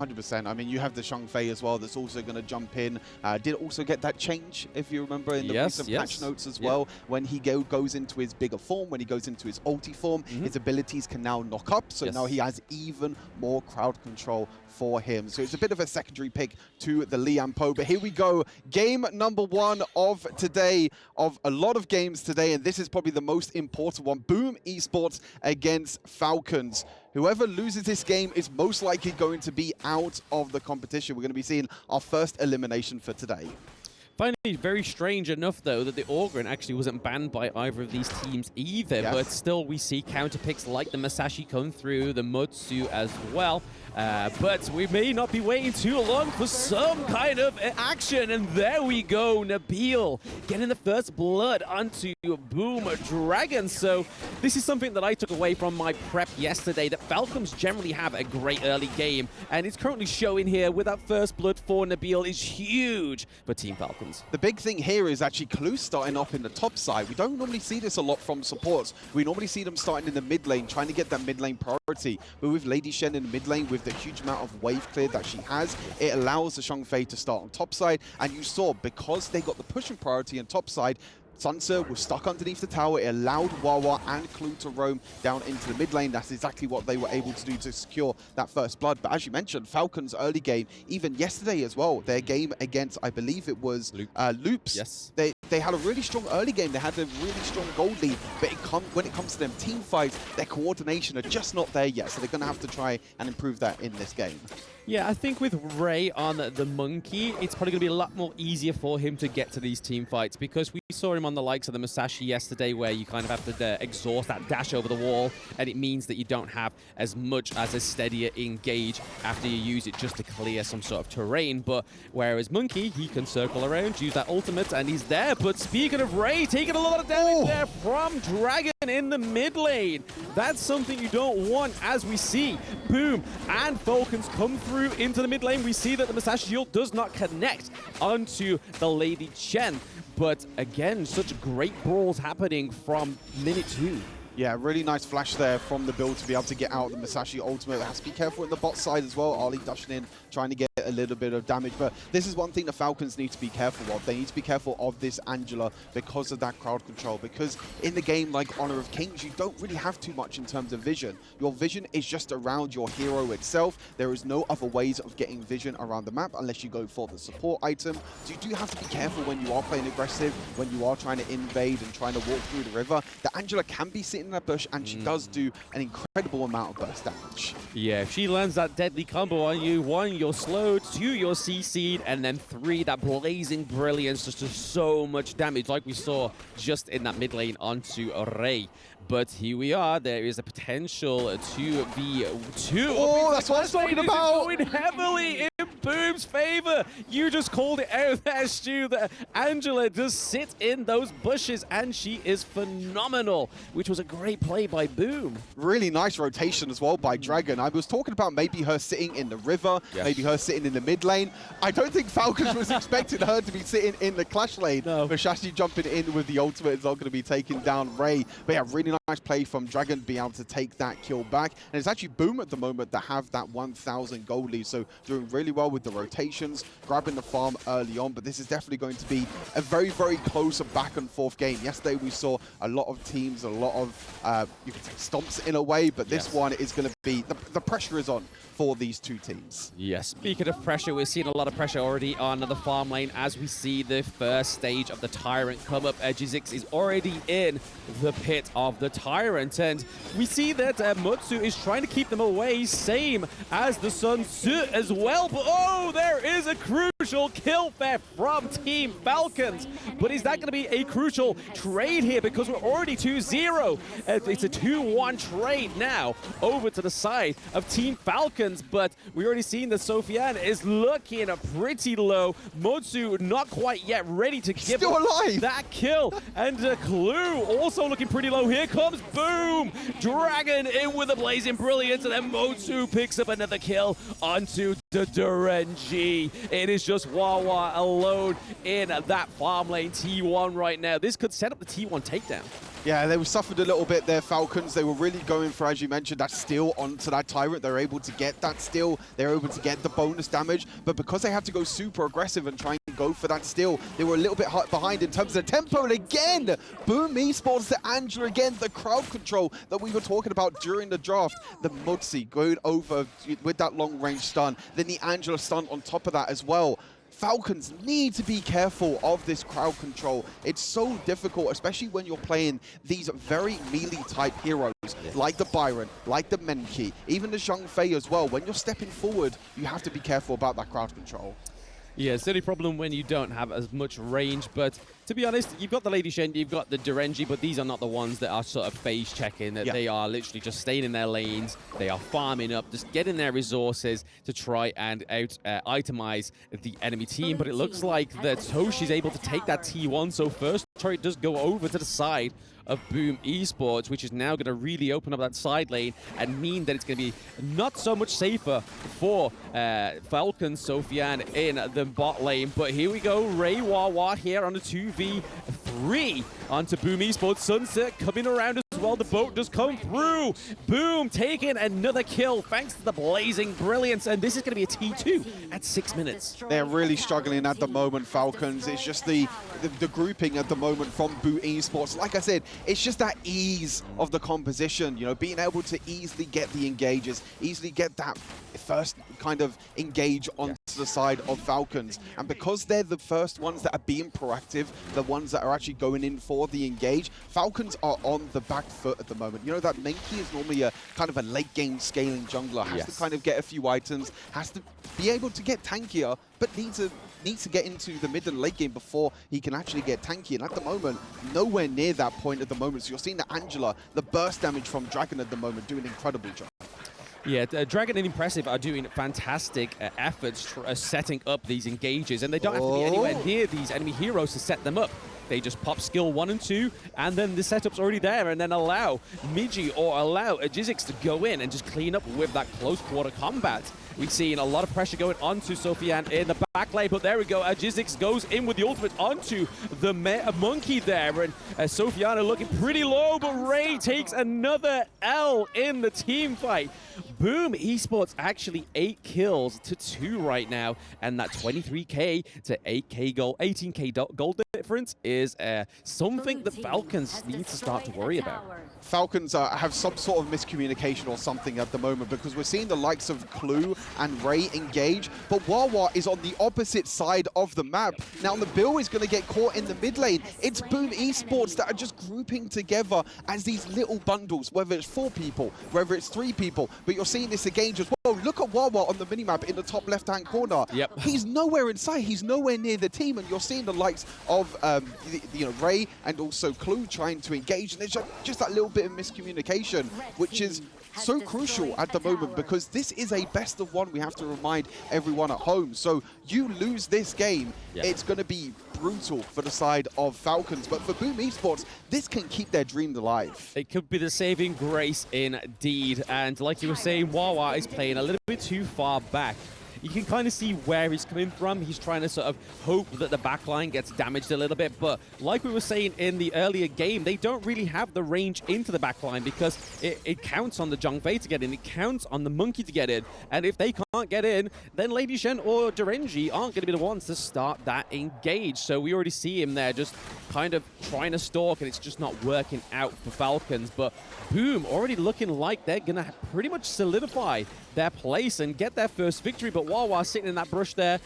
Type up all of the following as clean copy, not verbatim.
100%. I mean, you have the Shangfei as well that's also going to jump in. Did also get that change, if you remember, in the recent patch notes as well. When he goes into his bigger form, when he goes into his ulti form, his abilities can now knock up. So now he has even more crowd control for him. So it's a bit of a secondary pick to the Lian Po. But here we go. Game number 1 of today, of a lot of games today. And this is probably the most important one. Boom Esports against Falcons. Whoever loses this game is most likely going to be out of the competition. We're going to be seeing our first elimination for today. Finally, very strange enough, though, that the Ogryn actually wasn't banned by either of these teams either. But still, we see counter picks like the Masashi come through, the Mutsu as well. But we may not be waiting too long for some kind of action. And there we go, Nabil getting the first blood onto Boom Dragon. So this is something that I took away from my prep yesterday, that Falcons generally have a great early game. And it's currently showing here with that first blood for Nabil is huge for Team Falcons. The big thing here is actually Clue starting up in the top side. We don't normally see this a lot from supports. We normally see them starting in the mid lane, trying to get that mid lane priority. But with Lady Shen in the mid lane, with the huge amount of wave clear that she has, it allows the Shangfei to start on top side. And you saw, because they got the pushing priority on top side, Sansa was stuck underneath the tower. It allowed Wawa and Clue to roam down into the mid lane. That's exactly what they were able to do to secure that first blood. But as you mentioned, Falcons' early game, even yesterday as well, their game against, I believe it was Loops. Yes. They had a really strong early game. They had a really strong gold lead. But when it comes to them team fights, their coordination are just not there yet. So they're going to have to try and improve that in this game. Yeah, I think with Ray on the Monkey, it's probably going to be a lot more easier for him to get to these team fights, because we saw him on the likes of the Masashi yesterday, where you kind of have to exhaust that dash over the wall, and it means that you don't have as much as a steadier engage after you use it just to clear some sort of terrain. But whereas Monkey, he can circle around, use that ultimate, and he's there. But speaking of Ray, taking a lot of damage there from Dragon in the mid lane. That's something you don't want, as we see Boom and Falcons come through into the mid lane. We see that the Masashi shield does not connect onto the Lady Chen. But again, such great brawls happening from minute 2. Yeah, really nice flash there from the build to be able to get out the Masashi ultimate. Has to be careful in the bot side as well. Ali dashing in, trying to get a little bit of damage. But this is one thing the Falcons need to be careful of. They need to be careful of this Angela because of that crowd control. Because in the game like Honor of Kings, you don't really have too much in terms of vision. Your vision is just around your hero itself. There is no other ways of getting vision around the map unless you go for the support item. So you do have to be careful when you are playing aggressive, when you are trying to invade and trying to walk through the river. The Angela can be sitting in that bush, and she does do an incredible amount of burst damage. Yeah, if she lands that deadly combo on you, 1, you're slowed, 2, you're CC'd, and then 3, that blazing brilliance just does so much damage, like we saw just in that mid lane onto Ray. But here we are. There is a potential 2v2. Oh, that's what I was talking about. Going heavily in Boom's favor. You just called it out there, Stu. That Angela does sit in those bushes, and she is phenomenal, which was a great play by Boom. Really nice rotation as well by Dragon. I was talking about maybe her sitting in the river, maybe her sitting in the mid lane. I don't think Falcons was expecting her to be sitting in the clash lane. No. Masashi jumping in with the ultimate is not going to be taking down Ray. But yeah, really nice play from Dragon, being able to take that kill back. And it's actually Boom at the moment that have that 1,000 gold lead. So doing really well with the rotations, grabbing the farm early on. But this is definitely going to be a very, very close back and forth game. Yesterday we saw a lot of teams, a lot of, you could say, stomps in a way. But this one is going to be, the pressure is on for these two teams. Yes, speaking of pressure, we're seeing a lot of pressure already on the farm lane as we see the first stage of the Tyrant come up. Jizix is already in the pit of the Tyrant, and we see that Mutsu is trying to keep them away, same as the Sun Tzu as well. But oh, there is a crucial kill there from Team Falcons. But is that going to be a crucial trade here? Because we're already 2-0. It's a 2-1 trade now over to the side of Team Falcons. But we already seen that Sofiane is looking pretty low. Mutsu not quite yet ready to give that kill. And Clue also looking pretty low. Here comes Boom! Dragon in with a blazing brilliance, and then Mutsu picks up another kill onto the Durenji. It is just Wawa alone in that farm lane T1 right now. This could set up the T1 takedown. Yeah, they were suffered a little bit there, Falcons. They were really going for, as you mentioned, that steal onto that Tyrant. They were able to get that steal. They were able to get the bonus damage. But because they had to go super aggressive and try and go for that steal, they were a little bit behind in terms of the tempo. And again, Boom Esports, the Angela again, the crowd control that we were talking about during the draft. The Mudsie going over with that long-range stun. Then the Angela stun on top of that as well. Falcons need to be careful of this crowd control. It's so difficult, especially when you're playing these very melee-type heroes, like the Byron, like the Menki, even the Zhang Fei as well. When you're stepping forward, you have to be careful about that crowd control. Yeah, it's the only problem when you don't have as much range, but to be honest, you've got the Lady Shen, you've got the Durenji, but these are not the ones that are sort of phase checking, that they are literally just staying in their lanes, they are farming up, just getting their resources to try and itemize the enemy team, but it looks like that Toshi's able to take that T1, so first turret does go over to the side of Boom Esports, which is now going to really open up that side lane and mean that it's going to be not so much safer for Falcons, Sofian in the bot lane. But here we go, Ray Wawa here on a 2v3 onto Boom Esports. Sunset coming around as well. The boat does come through. Boom taking another kill thanks to the blazing brilliance. And this is going to be a T2 at 6 minutes. They're really struggling at the moment, Falcons. It's just the grouping at the moment from Boom Esports. Like I said, it's just that ease of the composition, you know, being able to easily get the engages, easily get that first kind of engage onto the side of Falcons. And because they're the first ones that are being proactive, the ones that are actually going in for the engage, Falcons are on the back foot at the moment. You know, that Menki is normally a kind of a late game scaling jungler, has to kind of get a few items, has to be able to get tankier, but needs to get into the mid and late game before he can actually get tanky. And at the moment, nowhere near that point at the moment. So you're seeing the Angela, the burst damage from Dragon at the moment, doing an incredible job. Yeah, Dragon and Impressive are doing fantastic efforts setting up these engages, and they don't have to be anywhere near these enemy heroes to set them up. They just pop skill 1 and 2, and then the setup's already there, and then allow Miji or allow Jizix to go in and just clean up with that close quarter combat. We've seen a lot of pressure going onto Sofian in the back lane, but there we go. Jizix goes in with the ultimate onto the monkey there, and Sofian looking pretty low, but Ray takes another L in the team fight. Boom Esports actually 8 kills to 2 right now, and that 23k to 8k goal, 18k goal difference is something that Falcons need to start to worry about. Falcons have some sort of miscommunication or something at the moment, because we're seeing the likes of Clue and Ray engage, but Wawa is on the opposite side of the map. Now the Bill is going to get caught in the mid lane. It's Boom Esports that are just grouping together as these little bundles, whether it's 4 people, whether it's 3 people, but you're seeing this engage as well. Look at Wawa on the minimap in the top left-hand corner. He's nowhere in sight. He's nowhere near the team, and you're seeing the likes of Ray and also Clue trying to engage, and there's just that little bit of miscommunication, which is so crucial at the moment, because this is a best of 1. We have to remind everyone at home. So you lose this game, it's going to be brutal for the side of Falcons. But for Boom Esports, this can keep their dreams alive. It could be the saving grace indeed. And like you were saying, Wawa is playing a little bit too far back. You can kind of see where he's coming from. He's trying to sort of hope that the backline gets damaged a little bit. But like we were saying in the earlier game, they don't really have the range into the backline, because it counts on the Zhang Fei to get in. It counts on the Monkey to get in. And if they can't get in, then Lady Shen or Durenji aren't going to be the ones to start that engage. So we already see him there just kind of trying to stalk, and it's just not working out for Falcons. But Boom already looking like they're going to pretty much solidify their place and get their first victory. But Wawa sitting in that brush there,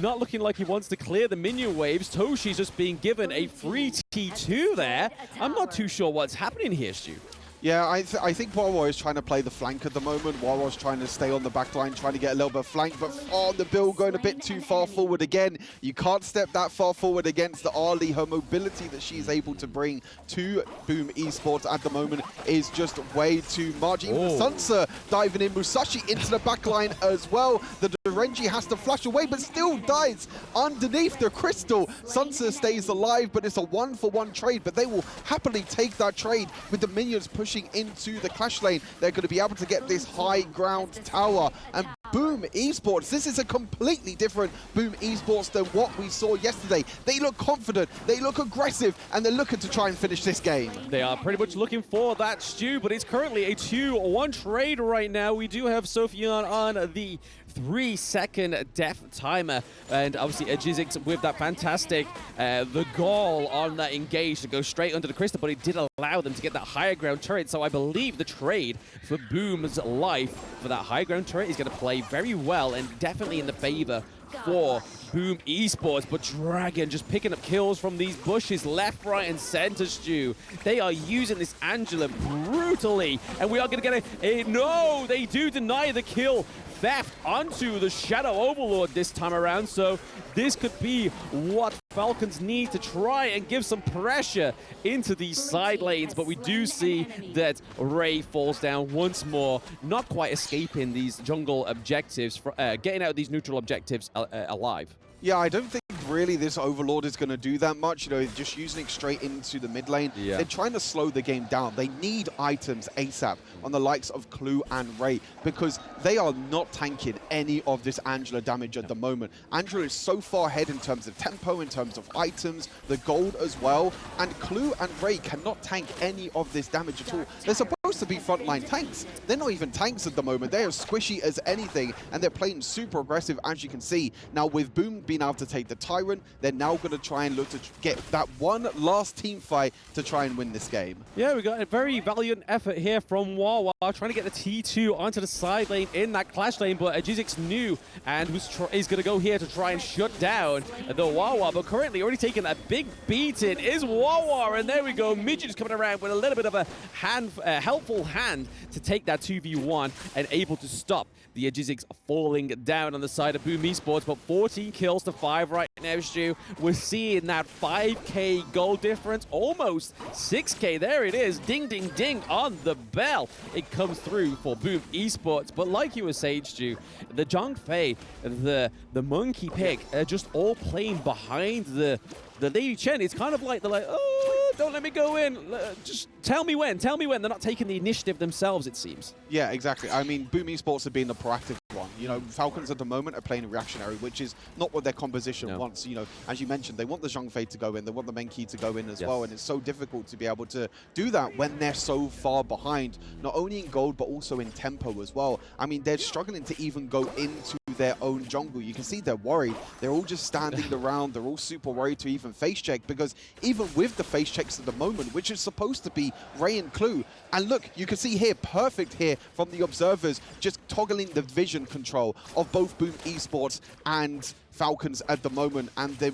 not looking like he wants to clear the minion waves. Toshi's just being given a free T2 there. I'm not too sure what's happening here, Stu. Yeah, I think Wawa is trying to play the flank at the moment. Wawa's trying to stay on the back line, trying to get a little bit of flank, but the Bill going a bit too far forward again. You can't step that far forward against the Ali. Her mobility that she's able to bring to Boom Esports at the moment is just way too much. Even Sansa diving in, Musashi into the back line as well. The Durenji has to flash away, but still dies underneath the crystal. Sansa stays alive, but it's a 1-for-1 trade, but they will happily take that trade with the minions pushing into the clash lane. They're going to be able to get this high ground tower, and Boom Esports. This is a completely different Boom Esports than what we saw yesterday. They look confident, they look aggressive, and they're looking to try and finish this game. They are pretty much looking for that, Stu, but it's currently a 2-1 trade right now. We do have Sophian on the 3-second death timer, and obviously HoK with that fantastic the goal on that engage to go straight under the crystal, but it did allow them to get that higher ground turret. So I believe the trade for Boom's life for that high ground turret is going to play very well and definitely in the favor for Boom Esports. But Dragon just picking up kills from these bushes left, right, and center, Stu. They are using this Angela brutally, and we are going to get a no, they do deny the kill. Theft onto the Shadow Overlord this time around, so this could be what Falcons need to try and give some pressure into these side lanes, but we do see that Ray falls down once more, not quite escaping these jungle objectives, getting out of these neutral objectives alive. Yeah, I don't think really this Overlord is going to do that much. You know, just using it straight into the mid lane. Yeah. They're trying to slow the game down. They need items ASAP on the likes of Clue and Ray because they are not tanking any of this Angela damage at the moment. Angela is so far ahead in terms of tempo, in terms of items, the gold as well. And Clue and Ray cannot tank any of this damage at all. They're supposed to be frontline tanks. They're not even tanks at the moment. They are squishy as anything, and they're playing super aggressive, as you can see. Now, with Boom being able to take the Tyrant, they're now going to try and look to get that one last team fight to try and win this game. Yeah, we got a very valiant effort here from Wawa, trying to get the T2 onto the side lane in that clash lane, but HoK knew and is going to go here to try and shut down the Wawa, but currently already taking a big beating is Wawa, and there we go. Midget is coming around with a little bit of a helpful hand to take that 2v1 and able to stop the HoK falling down on the side of Boom Esports, but 14 kills to 5 right now, Stu. We're seeing that 5k goal difference, almost 6k. There it is, ding, ding, ding on the bell. It comes through for Boom Esports, but like you were saying, Stu, the Zhongfei, the Monkey Pick are just all playing behind the Lady Chen. It's kind of like they're like, oh, don't let me go in. Just tell me when. Tell me when. They're not taking the initiative themselves, it seems. Yeah, exactly. I mean, Boom Esports have been the proactive one. You know, Falcons at the moment are playing reactionary, which is not what their composition wants. You know, as you mentioned, they want the Zhongfei to go in. They want the Menki to go in as well. And it's so difficult to be able to do that when they're so far behind, not only in gold, but also in tempo as well. I mean, they're struggling to even go into their own jungle. You can see they're worried. They're all just standing around. They're all super worried to even face check, because even with the face checks at the moment, which is supposed to be Ray and Clue, and look, you can see here, perfect here from the observers, just toggling the vision control of both Boom Esports and Falcons at the moment, and they're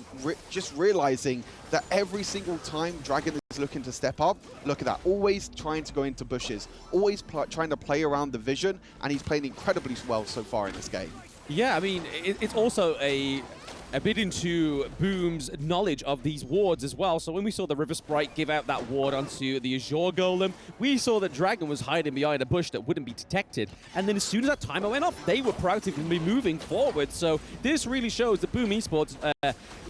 just realizing that every single time Dragon is looking to step up, look at that, always trying to go into bushes, always trying to play around the vision, and he's playing incredibly well so far in this game. Yeah, I mean, it's also a bit into Boom's knowledge of these wards as well. So when we saw the River Sprite give out that ward onto the Azure Golem, we saw that Dragon was hiding behind a bush that wouldn't be detected. And then as soon as that timer went off, they were proactively moving forward. So this really shows that Boom Esports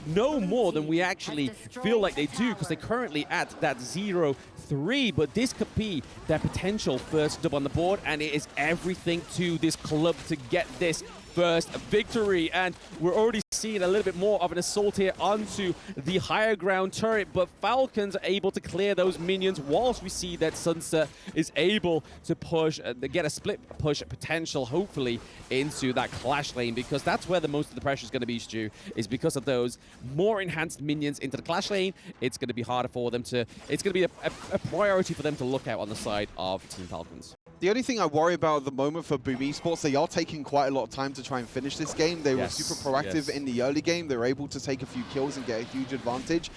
know more than we actually feel like they do, because they're currently at that 0-3, but this could be their potential first dub on the board, and it is everything to this club to get this first victory. And we're already seeing a little bit more of an assault here onto the higher ground turret, but Falcons are able to clear those minions, whilst we see that Sunset is able to push, get a split push potential, hopefully, into that clash lane, because that's where the most of the pressure is going to be, Stu, is because of those more enhanced minions into the clash lane. It's going to be harder for them to, it's going to be a priority for them to look out on the side of Team Falcons. The only thing I worry about at the moment for Boom Esports, they are taking quite a lot of time to try and finish this game. They were super proactive in the early game. They were able to take a few kills and get a huge advantage.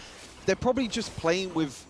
They're probably just playing with,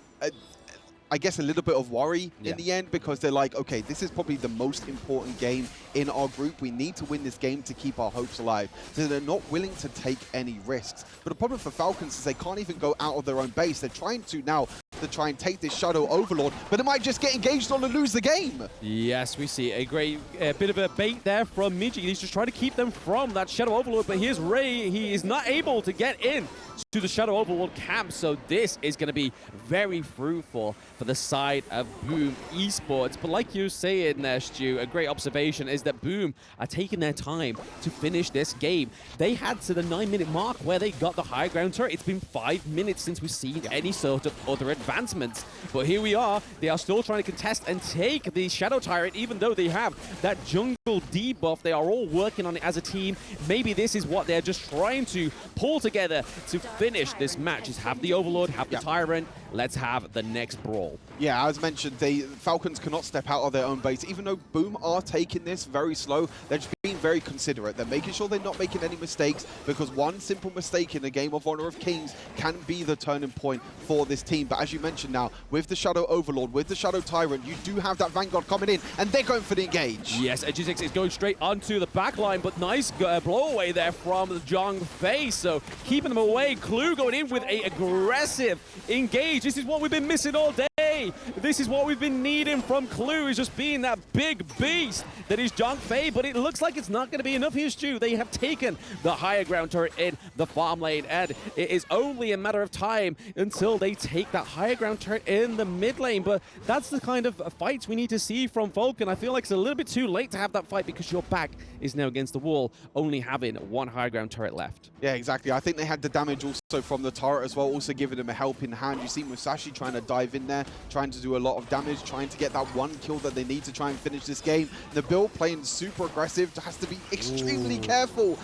I guess, a little bit of worry in the end, because they're like, okay, this is probably the most important game in our group. We need to win this game to keep our hopes alive. So they're not willing to take any risks. But the problem for Falcons is they can't even go out of their own base. They're trying to now to try and take this Shadow Overlord, but it might just get engaged on and lose the game. Yes, we see a great bit of a bait there from Miji. He's just trying to keep them from that Shadow Overlord, but here's Ray. He is not able to get in to the Shadow Overlord camp, so this is going to be very fruitful for the side of Boom Esports. But like you saying there, Stu, a great observation is that Boom are taking their time to finish this game. They had to the 9-minute mark where they got the high ground turret. It's been 5 minutes since we've seen any sort of other advancements. But here we are. They are still trying to contest and take the Shadow Tyrant, even though they have that jungle debuff. They are all working on it as a team. Maybe this is what they're just trying to pull together to finish this match, is have the Overlord, have the Tyrant. Let's have the next brawl. Yeah, as mentioned, the Falcons cannot step out of their own base. Even though Boom are taking this very slow, they're just being very considerate. They're making sure they're not making any mistakes, because one simple mistake in a game of Honor of Kings can be the turning point for this team. But as you mentioned now, with the Shadow Overlord, with the Shadow Tyrant, you do have that Vanguard coming in, and they're going for the engage. Yes, HoK is going straight onto the back line, but nice blow away there from Zhang Fei. So keeping them away. Clue going in with a aggressive engage. This is what we've been missing all day. This is what we've been needing from Clue, is just being that big beast that is Zhang Fei, but it looks like it's not going to be enough here, Stu. They have taken the higher ground turret in the farm lane, and it is only a matter of time until they take that higher ground turret in the mid lane. But that's the kind of fights we need to see from Falcon. I feel like it's a little bit too late to have that fight, because your back is now against the wall, only having one higher ground turret left. Yeah, exactly. I think they had the damage also from the turret as well, also giving them a helping hand. You see Musashi trying to dive in there, trying to do a lot of damage, trying to get that one kill that they need to try and finish this game. Nabil playing super aggressive, has to be extremely careful.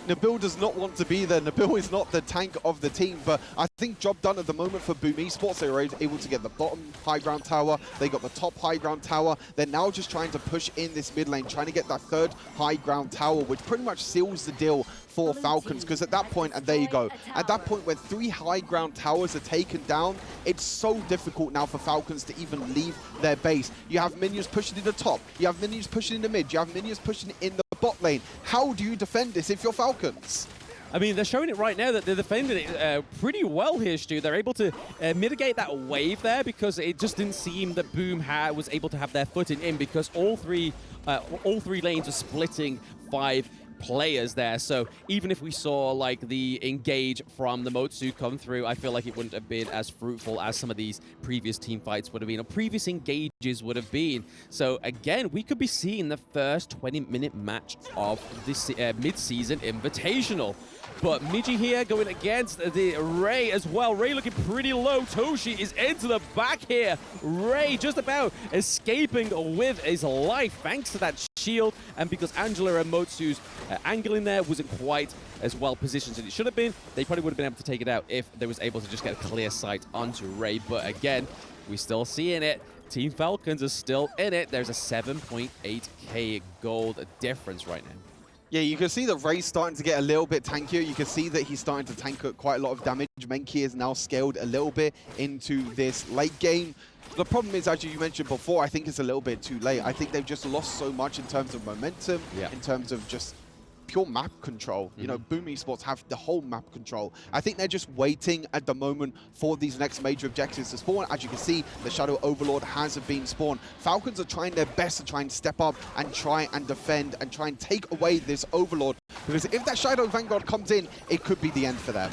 Nabil does not want to be there. Nabil is not the tank of the team, but I think job done at the moment for Boom Esports. They were able to get the bottom high ground tower. They got the top high ground tower. They're now just trying to push in this mid lane, trying to get that third high ground tower, which pretty much seals the deal for Falcons, because at that point, and there you go, at that point when 3 high ground towers are taken down, it's so difficult now for Falcons to even leave their base. You have minions pushing in the top, you have minions pushing in the mid, you have minions pushing in the bot lane. How do you defend this if you're Falcons? I mean, they're showing it right now that they're defending it pretty well here, Stu. They're able to mitigate that wave there, because it just didn't seem that Boom was able to have their footing in, because all three lanes are splitting 5 players there. So even if we saw like the engage from the Motsu come through, I feel like it wouldn't have been as fruitful as some of these previous team fights would have been, or previous engages would have been. So again, we could be seeing the first 20-minute match of this mid-season invitational. But Miji here going against the Ray as well. Ray looking pretty low. Toshi is into the back here. Ray just about escaping with his life thanks to that shield, and because Angela and Motsu's angle in there wasn't quite as well positioned as it should have been. They probably would have been able to take it out if they was able to just get a clear sight onto Ray. But again, we're still seeing it. Team Falcons are still in it. There's a 7.8k gold difference right now. Yeah, you can see that Ray's starting to get a little bit tankier. You can see that he's starting to tank quite a lot of damage. Menki is now scaled a little bit into this late game. The problem is, as you mentioned before, I think it's a little bit too late. I think they've just lost so much in terms of momentum, in terms of just pure map control. You know, Boom Esports have the whole map control. I think they're just waiting at the moment for these next major objectives to spawn. As you can see, the Shadow Overlord has been spawned. Falcons are trying their best to try and step up and try and defend and try and take away this Overlord, because if that Shadow Vanguard comes in, it could be the end for them.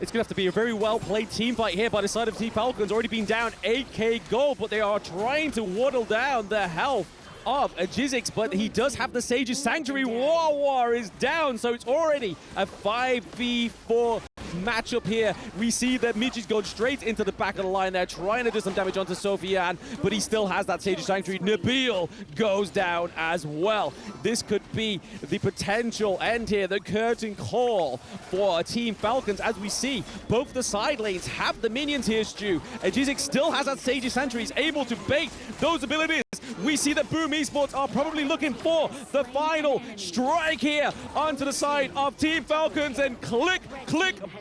It's going to have to be a very well-played team fight here by the side of Team Falcons. Already been down 8k gold, but they are trying to waddle down the health of Jizzix, but he does have the Sage's Sanctuary. War is down, so it's already a 5v4 matchup here. We see that Michi's gone straight into the back of the line there, trying to do some damage onto Sofian, but he still has that Sage's Sanctuary. Nabil goes down as well. This could be the potential end here, the curtain call for Team Falcons, as we see both the side lanes have the minions here, Stu. And Jizzix still has that Sage's Sanctuary. He's able to bait those abilities. We see that Boom Esports are probably looking for the final strike here onto the side of Team Falcons, and click,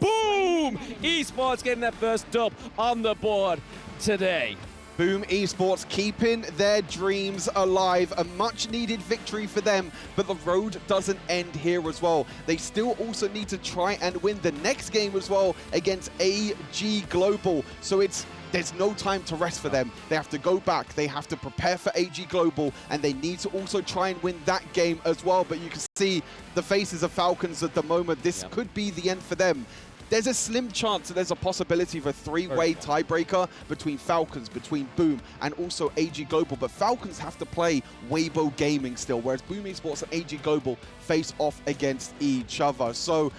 boom! Esports getting their first dub on the board today. Boom Esports keeping their dreams alive. A much-needed victory for them, but the road doesn't end here as well. They still also need to try and win the next game as well against AG Global. So there's no time to rest for them. They have to go back. They have to prepare for AG Global, and they need to also try and win that game as well. But you can see the faces of Falcons at the moment. This could be the end for them. There's a slim chance that there's a possibility of a three-way tiebreaker between Falcons, between Boom, and also AG Global. But Falcons have to play Weibo Gaming still, whereas Boom Esports and AG Global face off against each other. So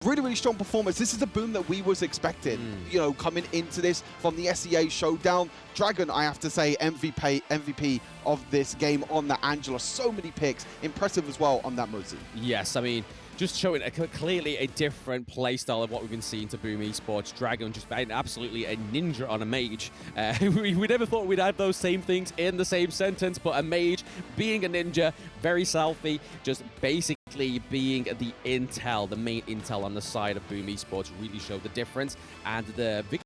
really, really strong performance. This is the Boom that we was expecting, you know, coming into this from the SEA showdown. Dragon, I have to say, MVP of this game on the Angela. So many picks. Impressive as well on that Mozi. Yes, I mean, just showing clearly a different playstyle of what we've been seeing to Boom Esports. Dragon just being absolutely a ninja on a mage. We never thought we'd have those same things in the same sentence, but a mage being a ninja, very selfie, just basically being the intel, the main intel on the side of Boom Esports really showed the difference. And the victory